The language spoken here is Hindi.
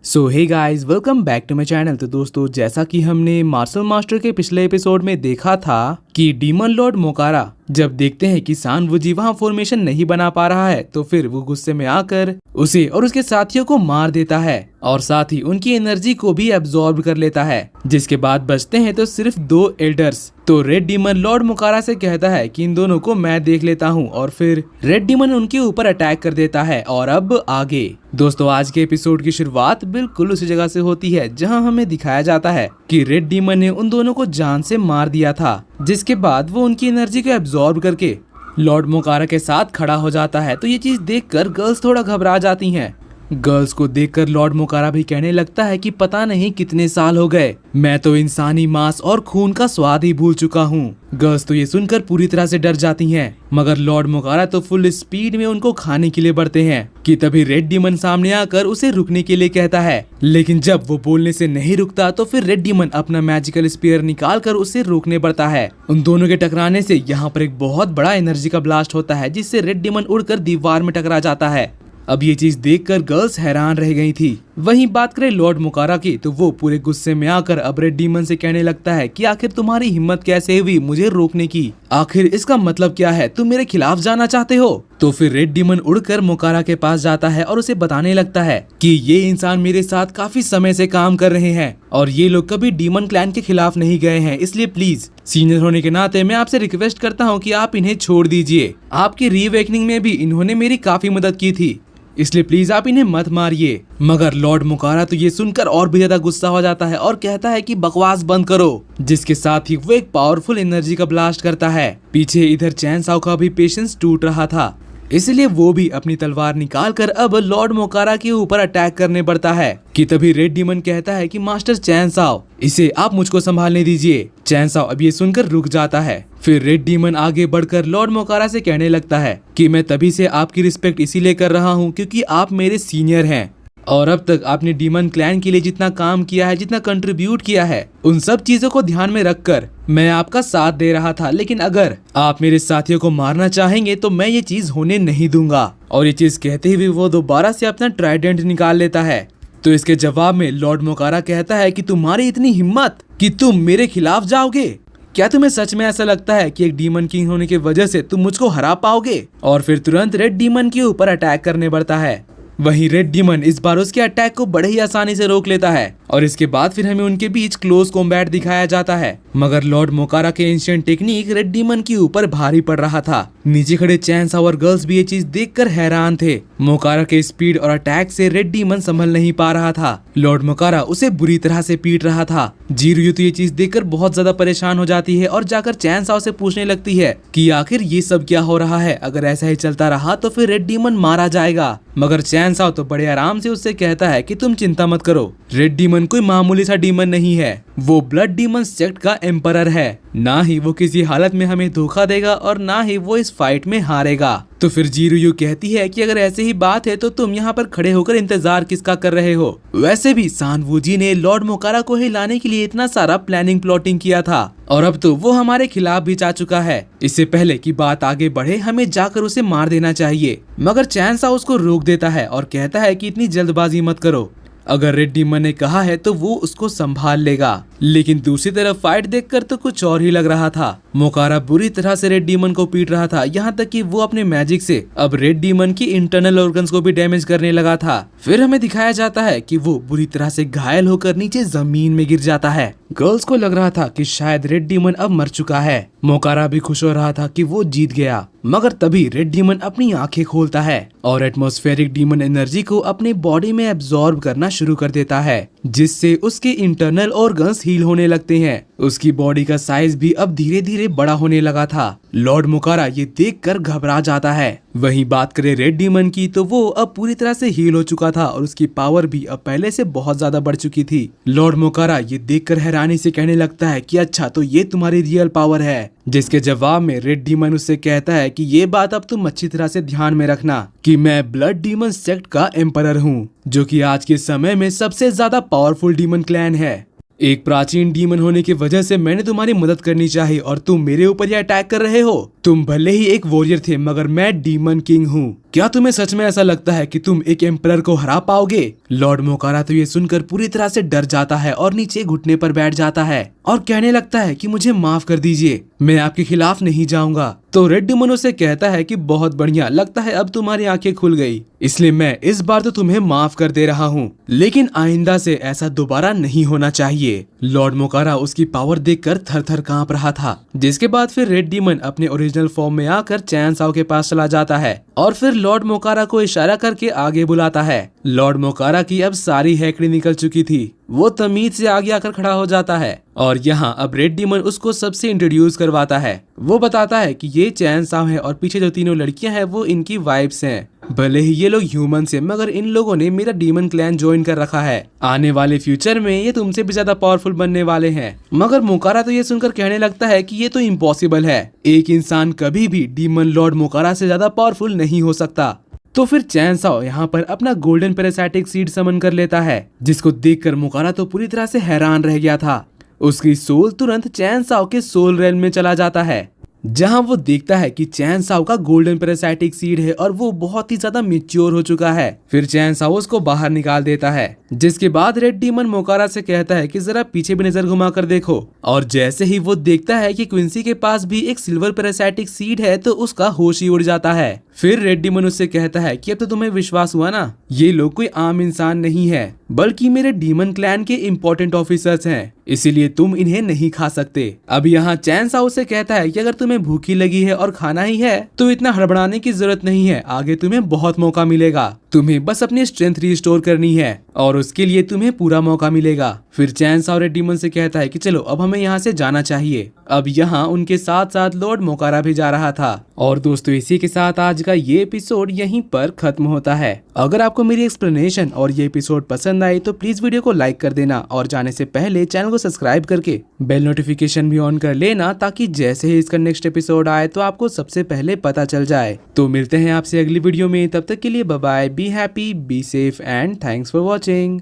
So hey guys, welcome back to my channel. तो दोस्तों, जैसा कि हमने मार्शल मास्टर के पिछले एपिसोड में देखा था कि डीमन लॉर्ड मोकारा जब देखते हैं कि सांवुजी वहां फॉर्मेशन नहीं बना पा रहा है तो फिर वो गुस्से में आकर उसे और उसके साथियों को मार देता है और साथ ही उनकी एनर्जी को भी एब्जॉर्ब कर लेता है। जिसके बाद बचते हैं तो सिर्फ 2 एल्डर्स। तो रेड डीमन लॉर्ड मोकारा से कहता है कि इन दोनों को मैं देख लेता हूँ और फिर रेड डीमन उनके ऊपर अटैक कर देता है। और अब आगे दोस्तों, आज के एपिसोड की शुरुआत बिल्कुल उसी जगह से होती है जहां हमें दिखाया जाता है कि रेड डीमन ने उन दोनों को जान से मार दिया था। जिसके बाद वो उनकी एनर्जी को एब्जॉर्ब करके लॉर्ड मोकारा के साथ खड़ा हो जाता है। तो ये चीज देखकर गर्ल्स थोड़ा घबरा जाती हैं। गर्ल्स को देखकर लॉर्ड मोकारा भी कहने लगता है कि पता नहीं कितने साल हो गए, मैं तो इंसानी मांस और खून का स्वाद ही भूल चुका हूँ। गर्ल्स तो ये सुनकर पूरी तरह से डर जाती हैं, मगर लॉर्ड मोकारा तो फुल स्पीड में उनको खाने के लिए बढ़ते हैं कि तभी रेड डीमन सामने आकर उसे रुकने के लिए कहता है। लेकिन जब वो बोलने से नहीं रुकता तो फिर रेड डीमन अपना मैजिकल स्पीयर निकाल कर उसे रोकने बढ़ता है। उन दोनों के टकराने से यहाँ पर एक बहुत बड़ा एनर्जी का ब्लास्ट होता है, जिससे रेड डीमन उड़कर दीवार में टकरा जाता है। अब ये चीज देखकर गर्ल्स हैरान रह गई थी। वहीं बात करें लॉर्ड मोकारा की, तो वो पूरे गुस्से में आकर अब रेड डीमन से कहने लगता है कि आखिर तुम्हारी हिम्मत कैसे हुई मुझे रोकने की? आखिर इसका मतलब क्या है? तुम मेरे खिलाफ जाना चाहते हो? तो फिर रेड डीमन उड़कर मोकारा के पास जाता है और उसे बताने लगता है कि ये इंसान मेरे साथ काफी समय से काम कर रहे हैं और ये लोग कभी डीमन क्लैन के खिलाफ नहीं गए हैं, इसलिए प्लीज सीनियर होने के नाते मैं आपसे रिक्वेस्ट करता हूँ कि आप इन्हें छोड़ दीजिए। आपकी रीअवेकनिंग में भी इन्होंने मेरी काफी मदद की थी, इसलिए प्लीज आप इन्हें मत मारिए। मगर लॉर्ड मोकारा तो ये सुनकर और भी ज्यादा गुस्सा हो जाता है और कहता है कि बकवास बंद करो। जिसके साथ ही वो एक पावरफुल एनर्जी का ब्लास्ट करता है। पीछे इधर चैन साओ का भी पेशेंस टूट रहा था, इसलिए वो भी अपनी तलवार निकालकर अब लॉर्ड मोकारा के ऊपर अटैक करने पड़ता है कि तभी रेड डीमन कहता है कि मास्टर चैन साओ, इसे आप मुझको संभालने दीजिए। चैन साओ अब ये सुनकर रुक जाता है। फिर रेड डीमन आगे बढ़कर लॉर्ड मोकारा से कहने लगता है कि मैं तभी से आपकी रिस्पेक्ट इसीलिए कर रहा हूँ क्योंकि आप मेरे सीनियर हैं और अब तक आपने डीमन क्लैन के लिए जितना काम किया है, जितना कंट्रीब्यूट किया है, उन सब चीजों को ध्यान में रखकर मैं आपका साथ दे रहा था। लेकिन अगर आप मेरे साथियों को मारना चाहेंगे तो मैं ये चीज होने नहीं दूंगा। और ये चीज कहते हुए वो दोबारा से अपना ट्राइडेंट निकाल लेता है। तो इसके जवाब में लॉर्ड मोकारा कहता है कि तुम्हारी इतनी हिम्मत कि तुम मेरे खिलाफ जाओगे? क्या तुम्हें सच में ऐसा लगता है कि एक डीमन किंग होने की वजह से तुम मुझको हरा पाओगे? और फिर तुरंत रेड डीमन के ऊपर अटैक करने बढ़ता है। वहीं रेड डीमन इस बार उसके अटैक को बड़े ही आसानी से रोक लेता है और इसके बाद फिर हमें उनके बीच क्लोज कॉम्बैट दिखाया जाता है। मगर लॉर्ड मोकारा के एंशिएंट टेक्निक रेड डीमन के ऊपर भारी पड़ रहा था। नीचे खड़े चैन साओ और गर्ल्स भी ये चीज देखकर हैरान थे। मोकारा के स्पीड और अटैक से रेड डीमन संभल नहीं पा रहा था। लॉर्ड मोकारा उसे बुरी तरह से पीट रहा था। जीरुयू तो ये चीज देखकर बहुत ज्यादा परेशान हो जाती है और जाकर चैन साओ से पूछने लगती है कि आखिर ये सब क्या हो रहा है? अगर ऐसा ही चलता रहा तो फिर रेड डीमन मारा जाएगा। मगर चैन साओ तो बड़े आराम से उससे कहता है कि तुम चिंता मत करो, रेड डीमन कोई मामूली सा डीमन नहीं है, वो ब्लड डीमन सेक्ट का एम्परर है। ना ही वो किसी हालत में हमें धोखा देगा और ना ही वो इस फाइट में हारेगा। तो फिर जीरुयू कहती है कि अगर ऐसे ही बात है तो तुम यहाँ पर खड़े होकर इंतजार किसका कर रहे हो? वैसे भी सांवुजी ने लॉर्ड मोकारा को हिलाने के लिए इतना सारा प्लानिंग प्लॉटिंग किया था और अब तो वो हमारे खिलाफ भी जा चुका है। इससे पहले कि बात आगे बढ़े हमें जाकर उसे मार देना चाहिए। मगर चैन साओ उसको रोक देता है और कहता है कि इतनी जल्दबाजी मत करो, अगर रेड डीमन ने कहा है तो वो उसको संभाल लेगा। लेकिन दूसरी तरफ फाइट देखकर तो कुछ और ही लग रहा था। मोकारा बुरी तरह से रेड डीमन को पीट रहा था, यहाँ तक कि वो अपने मैजिक से अब रेड डीमन की इंटरनल ऑर्गन्स को भी डैमेज करने लगा था। फिर हमें दिखाया जाता है कि वो बुरी तरह से घायल होकर नीचे जमीन में गिर जाता है। गर्ल्स को लग रहा था कि शायद रेड डीमन अब मर चुका है। मोकारा भी खुश हो रहा था कि वो जीत गया। मगर तभी रेड डीमन अपनी आंखें खोलता है और एटमॉस्फेरिक डीमन एनर्जी को अपने बॉडी में एब्जॉर्ब करना शुरू कर देता है, जिससे उसके इंटरनल ऑर्गन्स हील होने लगते हैं। उसकी बॉडी का साइज भी अब धीरे धीरे बड़ा होने लगा था। लॉर्ड मोकारा ये देखकर घबरा जाता है। वहीं बात करें रेड डीमन की, तो वो अब पूरी तरह से हील हो चुका था और उसकी पावर भी अब पहले से बहुत ज्यादा बढ़ चुकी थी। लॉर्ड मोकारा ये देखकर हैरानी से कहने लगता है कि अच्छा, तो ये तुम्हारी रियल पावर है? जिसके जवाब में रेड डीमन उससे कहता है कि ये बात अब तुम अच्छी तरह से ध्यान में रखना कि मैं ब्लड डीमन सेक्ट का एम्परर हूँ, जो कि आज के समय में सबसे ज्यादा पावरफुल डीमन क्लैन है। एक प्राचीन डीमन होने की वजह से मैंने तुम्हारी मदद करनी चाहिए और तुम मेरे ऊपर ये अटैक कर रहे हो। तुम भले ही एक वॉरियर थे, मगर मैं डीमन किंग हूँ क्या तुम्हें सच में ऐसा लगता है कि तुम एक एम्परर को हरा पाओगे? लॉर्ड मोकारा तो ये सुनकर पूरी तरह से डर जाता है और नीचे घुटने पर बैठ जाता है और कहने लगता है कि मुझे माफ कर दीजिए, मैं आपके खिलाफ नहीं जाऊंगा। तो रेड डिमन उसे कहता है कि बहुत बढ़िया, लगता है अब तुम्हारी आंखें खुल गई, इसलिए मैं इस बार तो तुम्हें माफ कर दे रहा हूँ, लेकिन आइंदा से ऐसा दोबारा नहीं होना चाहिए। लॉर्ड मोकारा उसकी पावर देखकर थर थर कांप रहा था, जिसके बाद फिर रेड डिमन अपने ओरिजिनल फॉर्म में आकर चैन साओ के पास चला जाता है और फिर लॉर्ड मोकारा को इशारा करके आगे बुलाता है। लॉर्ड मोकारा की अब सारी हैकड़ी निकल चुकी थी, वो तमीज से आगे आकर खड़ा हो जाता है और यहाँ अब रेड डिमन उसको सबसे इंट्रोड्यूस करवाता है। वो बताता है कि ये चैन साओ है और पीछे जो तीनों लड़कियां हैं वो इनकी वाइफ्स हैं। भले ही ये लोग ह्यूमंस हैं, मगर इन लोगों ने मेरा डीमन क्लैन ज्वाइन कर रखा है। आने वाले फ्यूचर में ये तुमसे भी ज्यादा पावरफुल बनने वाले हैं। मगर मोकारा तो ये सुनकर कहने लगता है कि ये तो इम्पॉसिबल है, एक इंसान कभी भी डीमन लॉर्ड मोकारा से ज्यादा पावरफुल नहीं हो सकता। तो फिर चैन साओ यहाँ पर अपना गोल्डन पैरासाइटिक सीड समन कर लेता है, जिसको देखकर मोकारा तो पूरी तरह से हैरान रह गया था। उसकी सोल तुरंत चैन साओ के सोल रेल में चला जाता है, जहां वो देखता है कि चैन साओ का गोल्डन पैरासाइटिक सीड है और वो बहुत ही ज्यादा मैच्योर हो चुका है। फिर चैन साओ उसको बाहर निकाल देता है, जिसके बाद रेड डीमन मोकारा से कहता है कि जरा पीछे भी नजर घुमा कर देखो। और जैसे ही वो देखता है कि क्विंसी के पास भी एक सिल्वर पैरासाइटिक सीड है तो उसका होश ही उड़ जाता है। फिर रेड डीमन उससे कहता है कि अब तो तुम्हें विश्वास हुआ ना, ये लोग कोई आम इंसान नहीं है, बल्कि मेरे डीमन क्लैन के इम्पोर्टेंट ऑफिसर्स हैं, इसीलिए तुम इन्हें नहीं खा सकते। अब यहाँ चैन साओ से कहता है कि अगर तुम्हें भूखी लगी है और खाना ही है तो इतना हड़बड़ाने की जरूरत नहीं है, आगे तुम्हें बहुत मौका मिलेगा, तुम्हें बस अपनी स्ट्रेंथ रिस्टोर करनी है और उसके लिए तुम्हें पूरा मौका मिलेगा। फिर चैन साओ रेड डीमन से कहता है कि चलो अब हमें यहाँ से जाना चाहिए। अब यहाँ उनके साथ साथ लॉर्ड मोकारा भी जा रहा था। और दोस्तों इसी के साथ आज का ये एपिसोड यहीं पर खत्म होता है। अगर आपको मेरी एक्सप्लेनेशन और ये एपिसोड पसंद आई तो प्लीज वीडियो को लाइक कर देना और जाने से पहले चैनल को सब्सक्राइब करके बेल नोटिफिकेशन भी ऑन कर लेना, ताकि जैसे ही इसका नेक्स्ट एपिसोड आए तो आपको सबसे पहले पता चल जाए। तो मिलते हैं आपसे अगली वीडियो में, तब तक के लिए bye bye, be happy, be safe and thanks for watching.